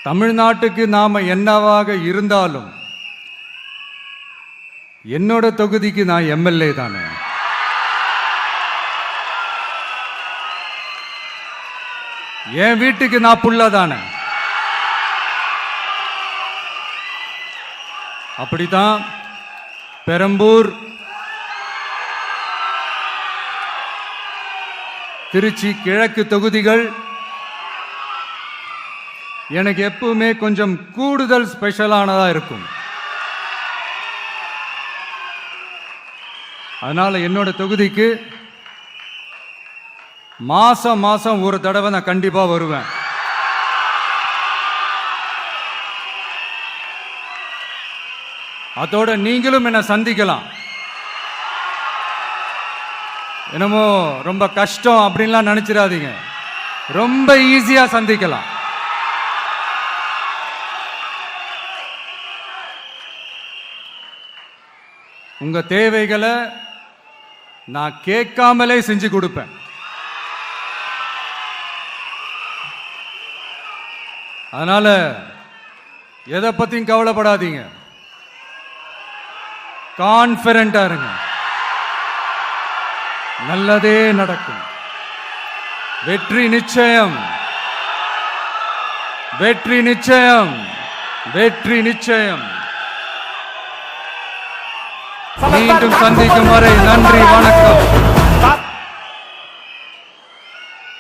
தமிழ்நாட்டுக்கு நாம என்னவாக இருந்தாலும் என்னோட தொகுதிக்கு நான் எம்எல்ஏ தானே. என் வீட்டுக்கு நான் புள்ள தானே. அப்படித்தான் பெரம்பூர், திருச்சி கிழக்கு தொகுதிகள் எனக்கு எப்பவுமே கொஞ்சம் கூடுதல் ஸ்பெஷலானதா இருக்கும். அதனால என்னோட தொகுதிக்கு மாசம் மாசம் ஒரு தடவை நான் கண்டிப்பா வருவேன். அதோட நீங்களும் என்ன சந்திக்கலாம். என்னமோ ரொம்ப கஷ்டம் அப்படின்லாம் நினைச்சிடாதீங்க, ரொம்ப ஈஸியா சந்திக்கலாம். உங்க தேவைகளை நான் கேட்காமலே செஞ்சு கொடுப்பேன். அதனால எதை பத்தியும் கவலைப்படாதீங்க, கான்ஃபிடென்ட்டா இருங்க, நல்லதே நடக்கும். வெற்றி நிச்சயம், வெற்றி நிச்சயம், வெற்றி நிச்சயம். மீண்டும் சந்திக்கும் வரை நன்றி, வணக்கம்.